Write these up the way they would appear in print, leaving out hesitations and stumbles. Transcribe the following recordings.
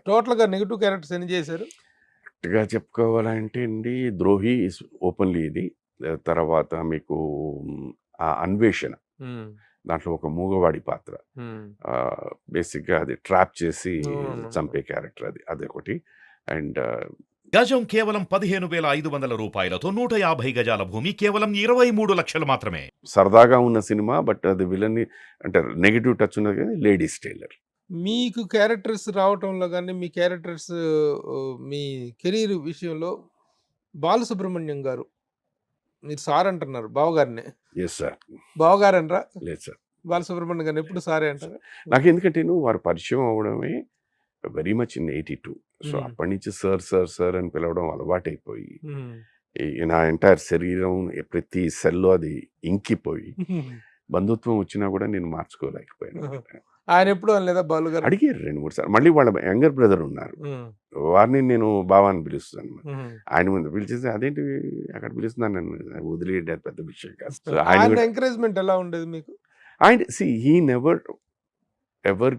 టోటల్‌గా negative characters ఎన్ని చేశారు? కరెక్ట్‌గా చెప్పుకోవాలంటే అండి 'ద్రోహి' ఈస్ ఓపెన్‌లీ ఇది. తర్వాత మీకు 'అన్వేషణ' హ్మ్. దాంట్లో ఒక మూగవాడి పాత్ర. హ్మ్. బేసిక్‌గా అది ట్రాప్ చేసి అవునవును. చంపే క్యారెక్టర్ అది. అదొకటి. అండ్ గజం కేవలం 15,500 రూపాయలతో 150 గజాల భూమి కేవలం 23 లక్షలు మాత్రమే. సరదాగా ఉన్న సినిమా. బట్ అది విలన్ని అంటే నెగెటివ్ టచ్ ఉన్నది కానీ 'లేడీస్ టైలర్.' మీకు క్యారెక్టర్స్ రావటంలో గాని, మీ క్యారెక్టర్స్ మీ కెరీర్ విషయంలో బాలసుబ్రహ్మణ్యం గారు మీరు సార్ అంటున్నారు బావగారినే. Yes sir. బావగారనరా? లేదు సార్. బాలసుబ్రహ్మణ్యం గారిని ఎప్పుడు సారే అంటారా? నాకెందుకంటేను వారు పరిచయం అవ్వడమే వెరీ మచ్ ఇన్ 82. సో, హ్మ్. అప్పటి నుంచి సార్, సార్, సార్ అని పిలవడం అలవాటైపోయి, హ్మ్. నా ఎంటైర్ శరీరం ప్రతి సెల్‌లో అది ఇంకిపోయి, బంధుత్వం వచ్చినా కూడా నేను మార్చుకోలేకపోయానన్నమాట. ఆయనెప్పుడు అనలేదా బాలుగారు? అడిగారు 2, 3 సార్లు. మళ్ళీ వాళ్ళ యంగర్ బ్రదర్ ఉన్నారు. హ్మ్. వారిని నేను బావ అని పిలుస్తాను. హ్మ్. ఆయన ముందు పిలిచేసి అదేంటి అక్కడ పిలుస్తున్నాను నన్ను, వదిలేయండి అది పెద్ద విషయం కాదు. సో, ఆయన ఆయన కూడా ఎంకరేజ్‌మెంట్ ఎలా ఉండేది మీకు? హి never ever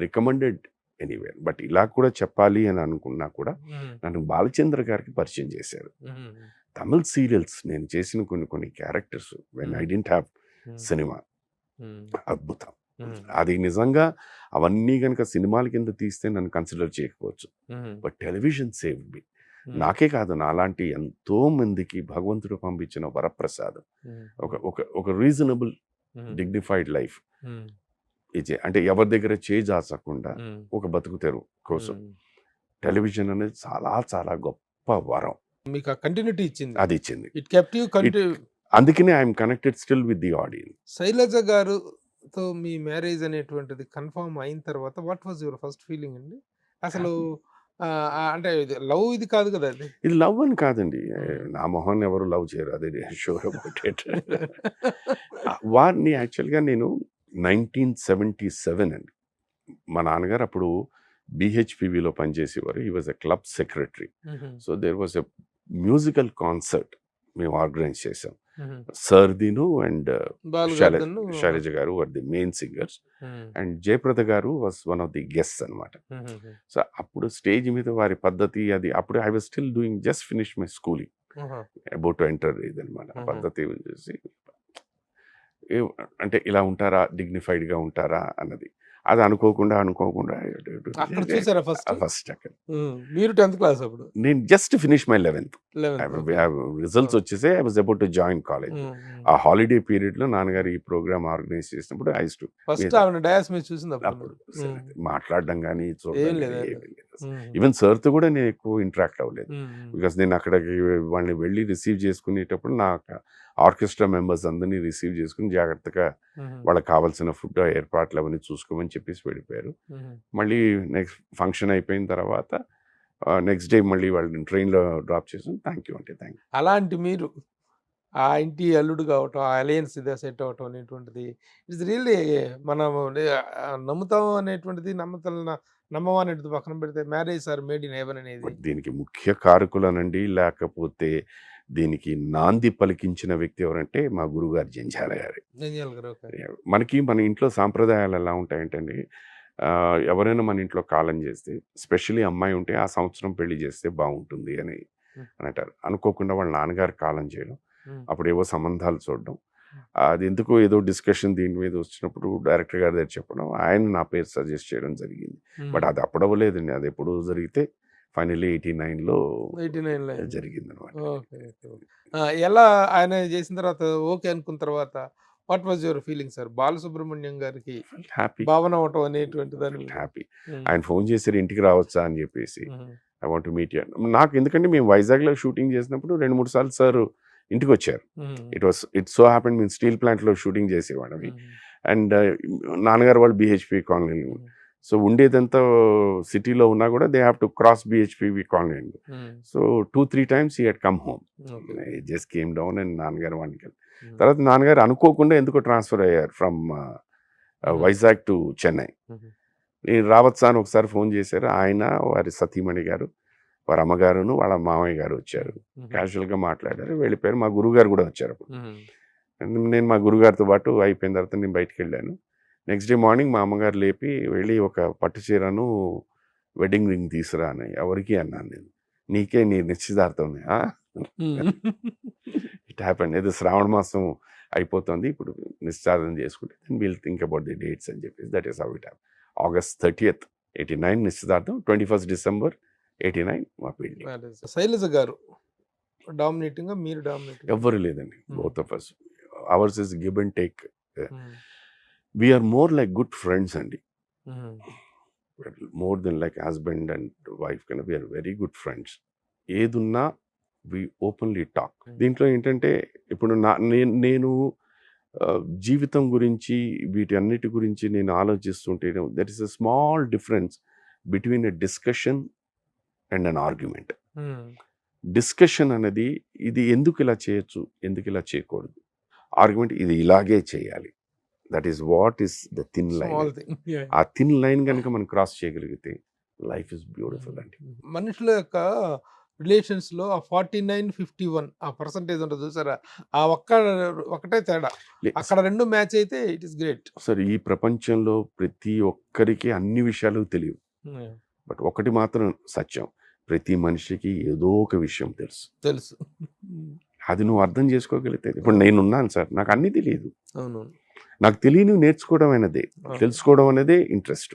recommended anywhere. But ఇలా కూడా చెప్పాలి అని అనుకున్నా కూడా హ్మ్. నన్ను బాలచంద్ర గారికి పరిచయం చేశారు. హ్మ్. తమిళ్ సీరియల్స్ నేను చేసిన కొన్ని characters when I didn't have హ్మ్. సినిమా హ్మ్. అద్భుతం. హ్మ్. అది నిజంగా అవన్నీ గనుక సినిమాల కింద తీస్తే నన్ను కన్సిడర్ చేయకపోవచ్చు. హ్మ్. But television saved me. హ్మ్. నాకే కాదు నాలాంటి ఎంతో మందికి భగవంతుడు పంపించిన వరప్రసాదం. హ్మ్. ఒక ఒక ఒక రీజనబుల్ హ్మ్. డిగ్నిఫైడ్ లైఫ్ హ్మ్. అంటే ఎవరి దగ్గర చేయి జాచకుండా హ్మ్. ఒక బతుకు తెరువు కోసం హ్మ్. టెలివిజన్ అనేది చాలా చాలా గొప్ప వరం. మీకు ఆ కంటిన్యూటీ ఇచ్చింది. అది ఇచ్చింది. ఇట్ కెప్ట్ యూ ఇట్ అందుకనే I'm connected still with the audience. Shailaja గారుతో మీ మ్యారేజ్ అనేటువంటిది కన్ఫర్మ్ అయిన తర్వాత what was your first feeling అండి? అసలు అంటే ఇది లవ్ ఇది కాదు కదా అది. ఇది లవ్ అని కాదండి. హ్మ్. నా మొహాన్ని ఎవరు లవ్ చేయరు. అది షూర్ అబౌట్ ఇట్. వారిని యాక్చువల్‌గా నేను 1977 అండి. మా నాన్నగారు అప్పుడు బీహెచ్‌పీవీలో పనిచేసేవారు. He was a club secretary. హుహు. So, there was a musical concert మేము ఆర్గనైజ్ చేసాం. హుహు. సార్‌దిను అండ్ బాలు శైలజ గారిదును. Shailaja garu were the main singers. Hmm. And Jayaprada garu was one of the guests అనమాట. హుహుహు. సో, అప్పుడు స్టేజ్ మీద వారి పద్ధతి అది అప్పుడు I was still doing just finish my schooling. ఆహా! అబౌట్ టు ఎంటర్ ఇదనమాట. హుహు. పద్ధతి చూసి అంటే ఇలా ఉంటారా? డిగ్నిఫైడ్‌గా ఉంటారా? అన్నది. అది అనుకోకుండా అక్కడ చూసారా ఫస్ట్? ఫస్ట్ అక్కడ. హ్మ్. మీరు 10థ్ క్లాస్ అప్పుడు. నేను జస్ట్ ఫినిష్ మై 11థ్. 11థ్ ఓకే. Results okay. వచ్చేసాయి. I was about to join college. Hmm. Hmm. ఆ హాలిడే పీరియడ్‌లో నాన్నగారు ఈ ప్రోగ్రామ్ ఆర్గనైజ్ చేసినప్పుడు ఐ యూజ్డ్ టు ఫస్ట్ మీద ఆవిడ డయాస్ మీద చూసిందప్పుడు అప్పుడు మీరు. హ్మ్. మాట్లాడడం గాని, చూడడం ఏం గాని లేదా? ఏమీ లేదు. హుహు. ఈవెన్ సార్‌తో కూడా నేను ఎక్కువ ఇంటరాక్ట్ అవ్వలేదు. హ్మ్. హ్మ్. బికాజ్ నేను అక్కడికి వాళ్ళని వెళ్లి రిసీవ్ చేసుకునేటప్పుడు ఆర్కెస్ట్రా మెంబర్స్ అందరిని రిసీవ్ చేసుకొని జాగ్రత్తగా హుహు. వాళ్ళకి కావాల్సిన ఫుడ్ ఏర్పాట్లు అవన్నీ చూసుకోమని చెప్పేసి వెళ్ళిపోయారు. హుహు. మళ్ళీ నెక్స్ట్ ఫంక్షన్ అయిపోయిన తర్వాత నెక్స్ట్ డే మళ్ళీ వాళ్ళని ట్రైన్‌లో డ్రాప్ చేసాం. థాంక్ యూ అంటే థాంక్ యూ. అలాంటి మీరు ఆ ఇంటి అల్లుడు కావటం, ఆ అలయన్స్ ఇదే సెట్ అవ్వటం అనేటువంటిది ఇట్స్ రియల్లీ మనము నమ్ముతాం అనేటువంటిది నమ్మమా అనేటిది పక్కన పెడితే marriage or made in heaven అనేది. బట్ దీనికి ముఖ్య కారకులనండి లేకపోతే దీనికి నాంది పలికించిన వ్యక్తి ఎవరంటే మా గురువుగారు జంధ్యాల గారే. జంధ్యాల గారు. ఓకే. మనకి మన ఇంట్లో సాంప్రదాయాలు ఎలా ఉంటాయంటండి, ఎవరైనా మన ఇంట్లో కాలం చేస్తే, ఎస్పెషల్లీ అమ్మాయి ఉంటే ఆ సంవత్సరం పెళ్లి చేస్తే బావుంటుంది అని హ్మ్. అంటారు. అనుకోకుండా వాళ్ళ నాన్నగారు కాలం చేయడం, హ్మ్. అప్పుడేవో సంబంధాలు చూడడం, హ్మ్. అది ఎందుకో ఏదో డిస్కషన్ దీని మీద వచ్చినప్పుడు డైరెక్టర్ గారి దగ్గర చెప్పడం, ఆయన నా పేరు సజెస్ట్ చేయడం జరిగింది. బట్ హ్మ్. అది అప్పుడవ్వలేదండి. అది ఎప్పుడో జరిగితే ఫైనల్లీ 89లో 89లో అయింది. జరిగిందనమాట. ఓకే. ఓకే. ఓకే. ఎలా ఆయన చేసిన తర్వాత ఓకే అనుకున్న తర్వాత what was your feeling sir? Balasubrahmanyam గారికి హ్యాపీ. భావన అవ్వటం అనేటువంటి దాని మీద? హ్యాపీ. హ్మ్. ఆయన ఫోను చేసారు ఇంటికి రావచ్చా అని జెప్పేసి. హుహు. I want to meet you. నాకు ఎందుకంటే మేము వైజాగ్‌లో షూటింగ్ చేసినప్పుడు 2, 3 సార్లు సారు ఇంటికొచ్చారు. హ్మ్. ఇట్ సో హ్యాపెండ్ మేము స్టీల్ ప్లాంట్‌లో షూటింగ్ చేసేవాడిని. హ్మ్. అండ్ నాన్నగారు వాళ్ళు బీహెచ్‌పీ కాలనీలో. హ్మ్. సో, ఉండేదంతా సిటీలో ఉన్నా గూడా they have to cross BHPV colony అండి. Hmm. So, 2, 3 times he had come home. Okay. He just came down and నాన్నగారు వాడికెళ్ళి హ్మ్. తర్వాత నాన్నగారు అనుకోకుండా ఎందుకో ట్రాన్స్‌ఫర్ అయ్యారు ఫ్రమ్ హుహు. వైజాగ్ టు చెన్నై. హుహు. నేను రావచ్చా అని ఒకసారి ఫోన్ చేశారు. ఆయన, వారి సతీమణి గారు, వారి అమ్మగారును, వాళ్ళ మామయ్య గారు వచ్చారు. హ్మ్. హుహు. క్యాజువల్‌గా మాట్లాడారు. వెళ్ళిపోయారు. మా గురువుగారు కూడా వచ్చారప్పుడు. హ్మ్. నేను మా గురువుగారితో పాటు అయిపోయిన తర్వాత నేను బయటికెళ్ళాను. నెక్స్ట్ డే మార్నింగ్ మా అమ్మగారు లేపి వెళ్ళి ఒక పట్టు చీరను వెడ్డింగ్ రింగ్ తీసురా అని ఎవరికి అన్నాను నేను. నీకే నీ నిశ్చితార్థం ఇట్ హ్యాపెండ్. ఏదో శ్రావణ మాసం అయిపోతుంది, ఇప్పుడు నిశ్చితార్థం చేసుకుంటే then will think about the dates అని చెప్పేసి that is how it happen. August 30th 89 నిశ్చితార్థం, 21st December 89 మా పెళ్లి. శైలజ గారు డామినేటింగ్, మీరు డామినేటింగ్? ఎవ్వరు లేదండి, both of us. Ours is give and take. We're more like good friends అండి, more than like husband and wife కన్నా వీఆర్ వెరీ గుడ్ ఫ్రెండ్స్. ఏదున్నా వి ఓపెన్లీ టాక్. దీంట్లో ఏంటంటే ఇప్పుడు నేను జీవితం గురించి వీటి అన్నిటి గురించి నేను ఆలోచిస్తుంటే that is a small difference between a discussion and an argument. Discussion అనేది ఇది ఎందుకు ఇలా చేయొచ్చు, ఎందుకు ఇలా చేయకూడదు. ఆర్గ్యుమెంట్ ఇది ఇలాగే చేయాలి. That is what is the thin line. ఆ థిన్ లైన్ కనుక మనం క్రాస్ చేయగలిగితే లైఫ్ ఇస్ బ్యూటిఫుల్ అండి. మనుషుల యొక్క రిలేషన్స్ లో ఆ 49-51 ఆ పర్సంటేజ్ ఉంటుంది చూసారా, ఆ ఒకటే తేడా. అక్కడ రెండు మ్యాచ్ అయితే ఇట్ ఇస్ గ్రేట్. సరే, ఈ ప్రపంచంలో ప్రతి ఒక్కరికి అన్ని విషయాలు తెలియవు, బట్ ఒకటి మాత్రం సత్యం, ప్రతి మనిషికి ఏదో ఒక విషయం తెలుసు. అది నువ్వు అర్థం చేసుకోగలిగితే. ఇప్పుడు నేనున్నాను సార్, నాకు అన్నీ తెలియదు. అవును, నాకు తెలియని నేర్చుకోవడం అనేదే, తెలుసుకోవడం అనేదే ఇంట్రెస్ట్.